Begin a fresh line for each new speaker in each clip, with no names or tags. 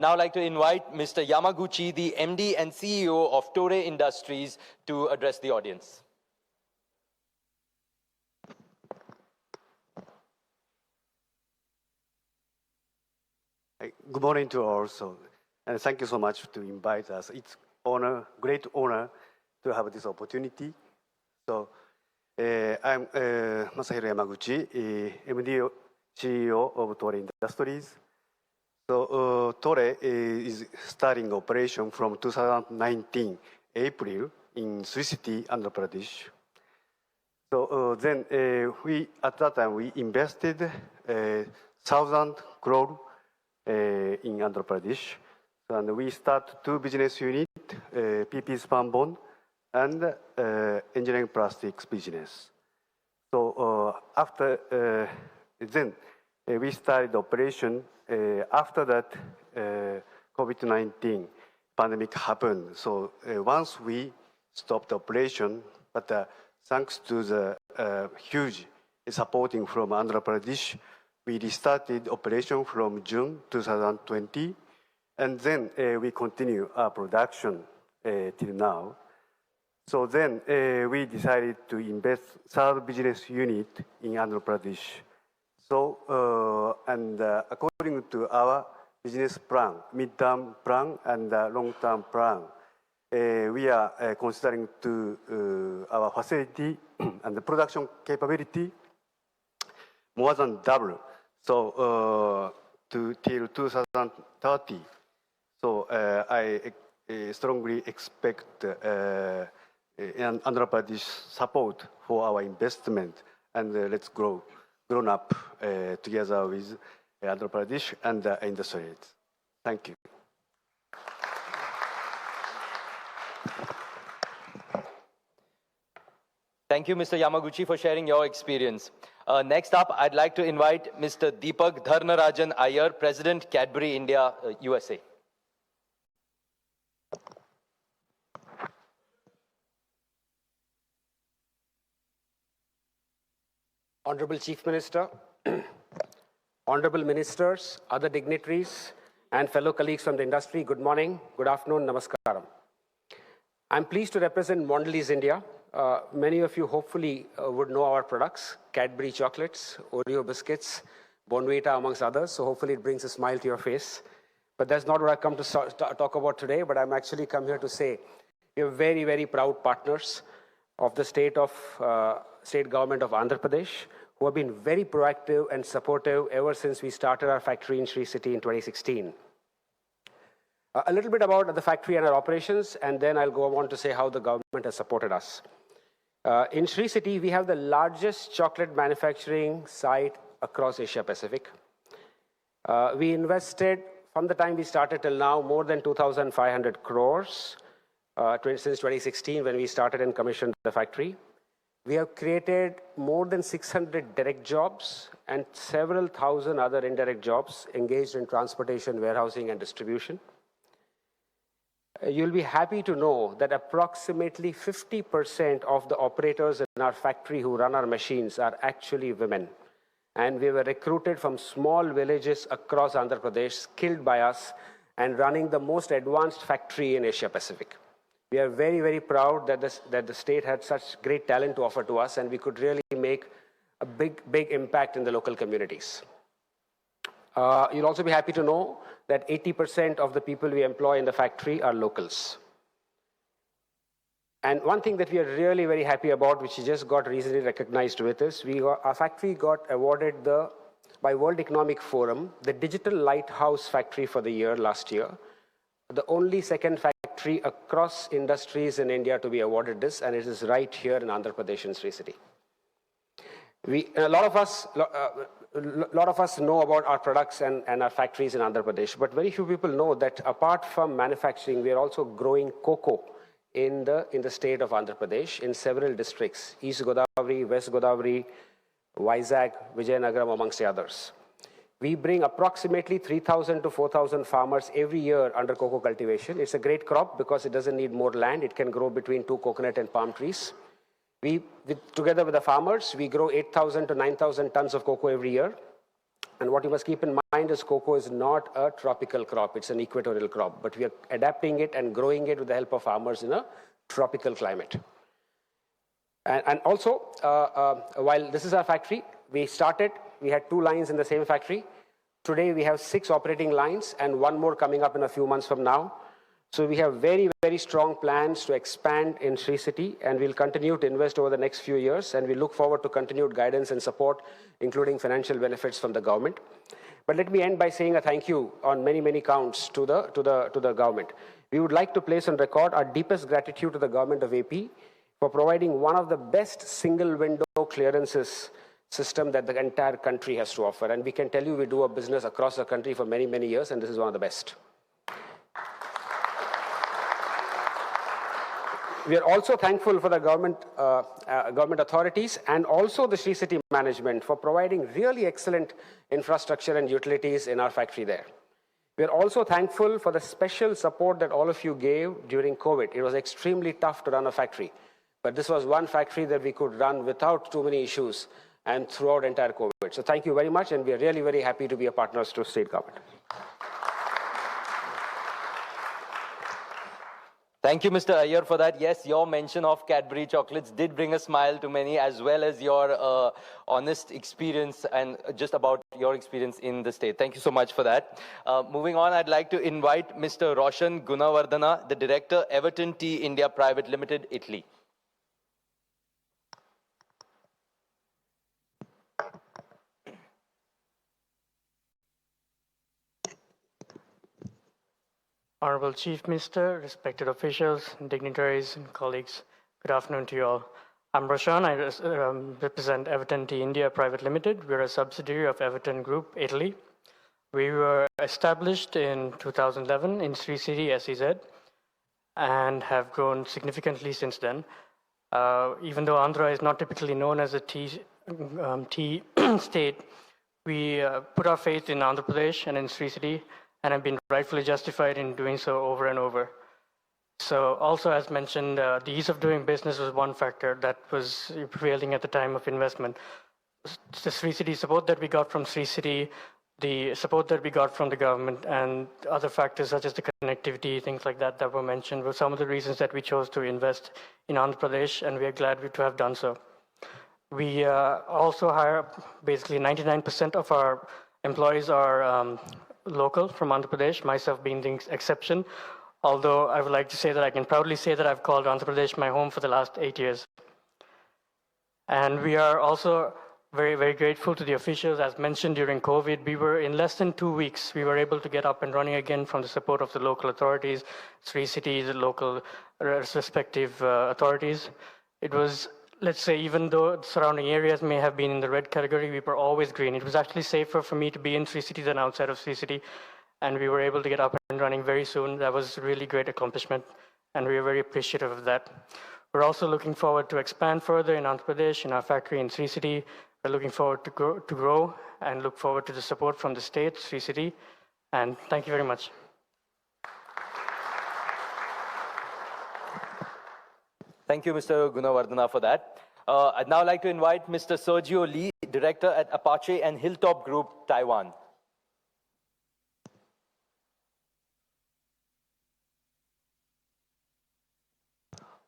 Now I'd like to invite Mr. Yamaguchi, the MD and CEO of Toray Industries, to address the audience.
Good morning to all also, and thank you so much to invite us. It's great honor to have this opportunity. So I'm Masahiro Yamaguchi, MD CEO of Toray Industries. So Toray is starting operation from 2019 April in Sri City, Andhra Pradesh. So then at that time we invested 1,000 crores in Andhra Pradesh. And we start two business units, PP spun bond and engineering plastics business. So after then we started operation. After that, COVID-19 pandemic happened. So once we stopped operation, but thanks to the huge supporting from Andhra Pradesh, we restarted operation from June 2020, and then we continue our production till now. So then we decided to invest third business unit in Andhra Pradesh. So, according to our business plan, mid-term plan and long-term plan, we are considering to our facility and the production capability more than double. So till 2030. So I strongly expect Andhra Pradesh support for our investment, and let's grown up together with Andhra Pradesh and the industries. Thank you.
Thank you, Mr. Yamaguchi, for sharing your experience. Next up, I'd like to invite Mr. Deepak Dharnaranjaniyer, President, Cadbury India, USA.
Honorable Chief Minister, Honorable Ministers, other dignitaries, and fellow colleagues from the industry, good morning, good afternoon, namaskaram. I'm pleased to represent Mondelez India. Many of you hopefully would know our products, Cadbury chocolates, Oreo biscuits, Bonvita amongst others, so hopefully it brings a smile to your face. But that's not what I've come to talk about today, but I'm actually come here to say we're very, very proud partners of the state government of Andhra Pradesh, who have been very proactive and supportive ever since we started our factory in Sri City in 2016. A little bit about the factory and our operations, and then I'll go on to say how the government has supported us. In Sri City, we have the largest chocolate manufacturing site across Asia Pacific. We invested, from the time we started till now, more than 2,500 crores since 2016 when we started and commissioned the factory. We have created more than 600 direct jobs and several thousand other indirect jobs engaged in transportation, warehousing, and distribution. You'll be happy to know that approximately 50% of the operators in our factory who run our machines are actually women. And we were recruited from small villages across Andhra Pradesh, skilled by us, and running the most advanced factory in Asia Pacific. We are very, very proud that the state had such great talent to offer to us, and we could really make a big impact in the local communities. You'll also be happy to know that 80% of the people we employ in the factory are locals. And one thing that we are really very happy about, which we just got recently recognized with, is our factory got awarded by World Economic Forum, the Digital Lighthouse Factory for the year last year, the only second factory across industries in India to be awarded this, and it is right here in Andhra Pradesh in Sri City. A lot of us know about our products and our factories in Andhra Pradesh, but very few people know that apart from manufacturing, we are also growing cocoa in the state of Andhra Pradesh in several districts, East Godavari, West Godavari, Vizag, Vijayanagaram, amongst the others. We bring approximately 3,000 to 4,000 farmers every year under cocoa cultivation. It's a great crop because it doesn't need more land. It can grow between 2 coconut and palm trees. Together with the farmers, we grow 8,000 to 9,000 tons of cocoa every year. And what you must keep in mind is cocoa is not a tropical crop, it's an equatorial crop, but we are adapting it and growing it with the help of farmers in a tropical climate. And also, while this is our factory, we had 2 lines in the same factory. Today we have 6 operating lines and 1 more coming up in a few months from now. So we have very, very strong plans to expand in Sri City, and we'll continue to invest over the next few years, and we look forward to continued guidance and support, including financial benefits from the government. But let me end by saying a thank you on many, many counts to the government. We would like to place on record our deepest gratitude to the government of AP for providing one of the best single window clearances system that the entire country has to offer. And we can tell you we do a business across the country for many, many years, and this is one of the best. We are also thankful for the government authorities and also the Sri City management for providing really excellent infrastructure and utilities in our factory there. We are also thankful for the special support that all of you gave during COVID. It was extremely tough to run a factory, but this was one factory that we could run without too many issues and throughout entire COVID. So thank you very much, and we are really very happy to be a partners to state government.
Thank you, Mr. Iyer, for that. Yes, your mention of Cadbury chocolates did bring a smile to many, as well as your honest experience and just about your experience in the state. Thank you so much for that. Moving on, I'd like to invite Mr. Roshan Gunawardana, the Director, Everton India Private Limited, Italy.
Honorable Chief Minister, respected officials, dignitaries, and colleagues, good afternoon to you all. I'm Roshan. I represent Everton India Private Limited. We're a subsidiary of Everton Group, Italy. We were established in 2011 in Sri City, SEZ, and have grown significantly since then. Even though Andhra is not typically known as a tea state, we put our faith in Andhra Pradesh and in Sri City, and have been rightfully justified in doing so over and over. So also, as mentioned, the ease of doing business was one factor that was prevailing at the time of investment. The Sri City support that we got from Sri City, the support that we got from the government, and other factors such as the connectivity, things like that that were mentioned, were some of the reasons that we chose to invest in Andhra Pradesh, and we are glad to have done so. We also hire, basically 99% of our employees are local from Andhra Pradesh, myself being the exception, although I would like to say that I can proudly say that I've called Andhra Pradesh my home for the last 8 years. And we are also very, very grateful to the officials. As mentioned during COVID, we were in less than 2 weeks, we were able to get up and running again from the support of the local authorities, Sri City, the local respective authorities. It was, let's say, even though surrounding areas may have been in the red category, we were always green. It was actually safer for me to be in Sri City than outside of Sri City, and we were able to get up and running very soon. That was a really great accomplishment, and we are very appreciative of that. We're also looking forward to expand further in Andhra Pradesh, in our factory in Sri City. We're looking forward to grow and look forward to the support from the state, Sri City, and thank you very much.
Thank you, Mr. Gunawardana, for that. I'd now like to invite Mr. Sergio Lee, Director at Apache and Hilltop Group, Taiwan.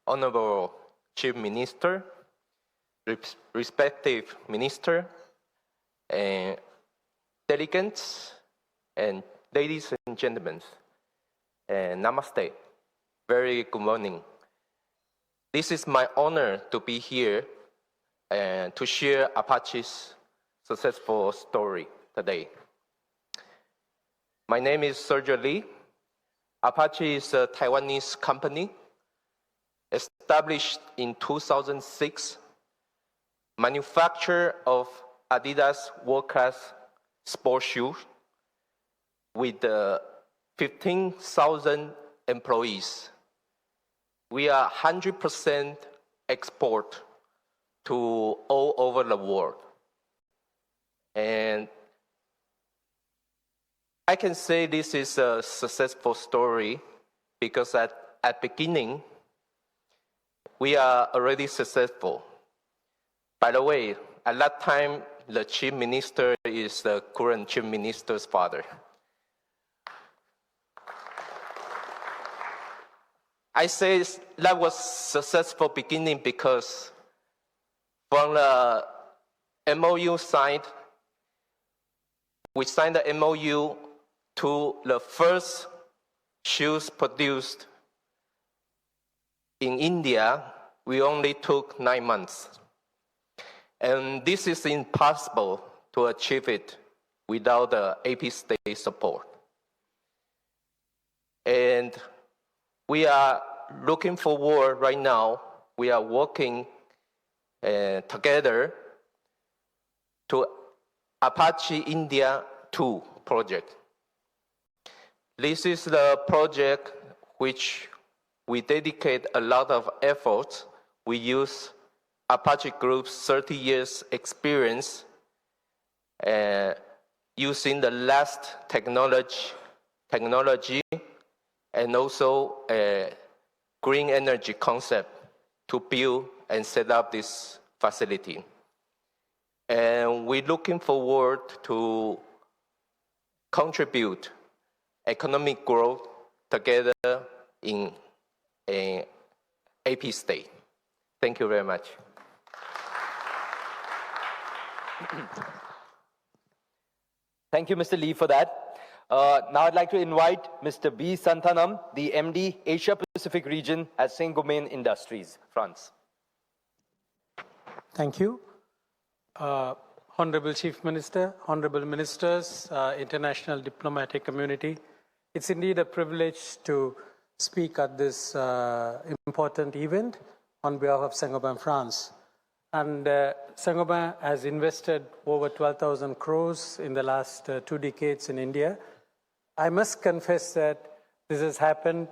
Honorable Chief Minister, respective Minister, and delegates, and ladies and gentlemen, and namaste. Very good morning. This is my honor to be here and to share Apache's successful story today. My name is Sergio Lee. Apache is a Taiwanese company established in 2006, manufacturer of Adidas world-class sports shoes with 15,000 employees. We are 100% export to all over the world. And I can say this is a successful story because at beginning, we are already successful. By the way, at that time, the chief minister is the current chief minister's father. I say that was successful beginning because from the MOU side, we signed the MOU to the first shoes produced in India, we only took 9 months. And this is impossible to achieve it without the AP state support. And we are looking forward right now, we are working together to Apache India 2 project. This is the project which we dedicate a lot of efforts. We use Apache Group's 30 years experience using the last technology and also a green energy concept to build and set up this facility. And we're looking forward to contribute economic growth together in an AP state. Thank you very much.
Thank you, Mr. Lee, for that. Now I'd like to invite Mr. B. Santhanam, the MD, Asia Pacific Region at Saint-Gobain Industries, France.
Thank you. Honorable Chief Minister, Honorable Ministers, international diplomatic community, it's indeed a privilege to speak at this important event on behalf of Saint-Gobain France. And Saint-Gobain has invested over 12,000 crores in the last 2 decades in India. I must confess that this has happened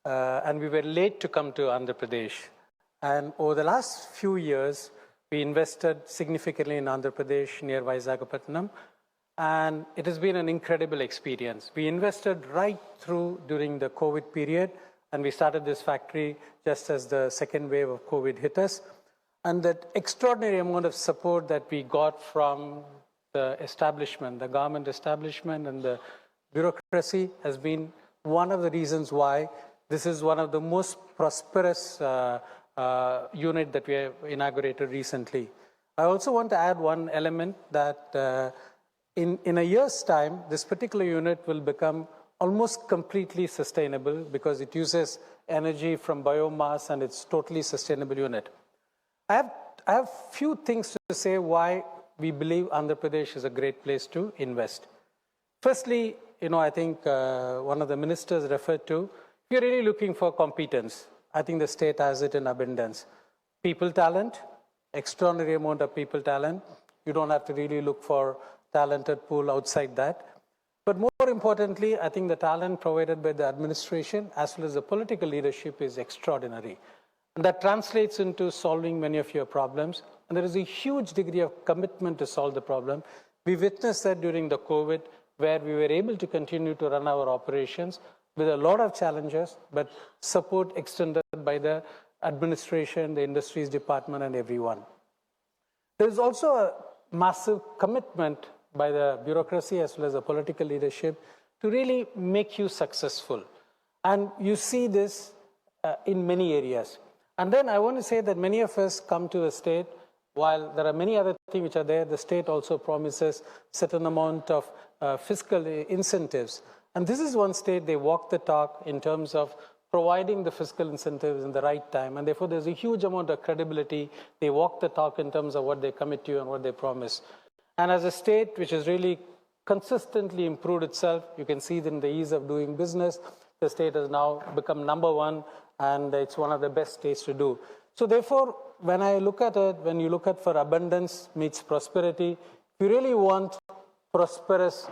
and we were late to come to Andhra Pradesh. And over the last few years, we invested significantly in Andhra Pradesh near Visakhapatnam, and it has been an incredible experience. We invested right through during the COVID period, and we started this factory just as the second wave of COVID hit us. And that extraordinary amount of support that we got from the establishment, the government establishment and the bureaucracy has been one of the reasons why this is one of the most prosperous unit that we have inaugurated recently. I also want to add one element that in a year's time, this particular unit will become almost completely sustainable because it uses energy from biomass and it's totally sustainable unit. I have few things to say why we believe Andhra Pradesh is a great place to invest. Firstly, I think one of the ministers referred to, if you're really looking for competence, I think the state has it in abundance. People talent, extraordinary amount of people talent. You don't have to really look for talented pool outside that. But more importantly, I think the talent provided by the administration as well as the political leadership is extraordinary. And that translates into solving many of your problems. And there is a huge degree of commitment to solve the problem. We witnessed that during the COVID, where we were able to continue to run our operations with a lot of challenges, but support extended by the administration, the industries department, and everyone. There is also a massive commitment by the bureaucracy as well as the political leadership to really make you successful. And you see this in many areas. And then I want to say that many of us come to the state, while there are many other things which are there, the state also promises certain amount of fiscal incentives. And this is one state, they walk the talk in terms of providing the fiscal incentives in the right time. And therefore, there's a huge amount of credibility. They walk the talk in terms of what they commit to and what they promise. And as a state which has really consistently improved itself, you can see that in the ease of doing business, the state has now become #1, and it's one of the best states to do. So therefore, when I look at it, when you look at for abundance meets prosperity, if you really want prosperous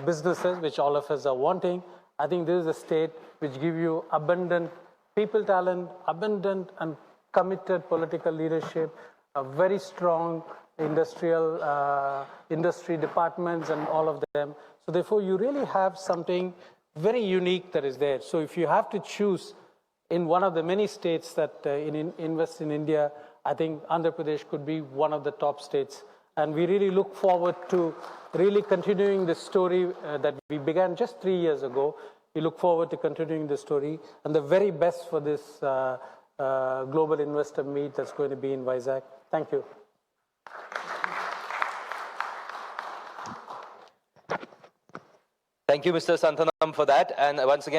businesses, which all of us are wanting, I think this is a state which gives you abundant people talent, abundant and committed political leadership, a very strong industry departments and all of them. So therefore, you really have something very unique that is there. So if you have to choose in one of the many states that invest in India, I think Andhra Pradesh could be one of the top states. And we really look forward to really continuing this story that we began just 3 years ago. We look forward to continuing the story, and the very best for this global investor meet that's going to be in Vizag. Thank you.
Thank you, Mr. Santhanam, for that. And once again,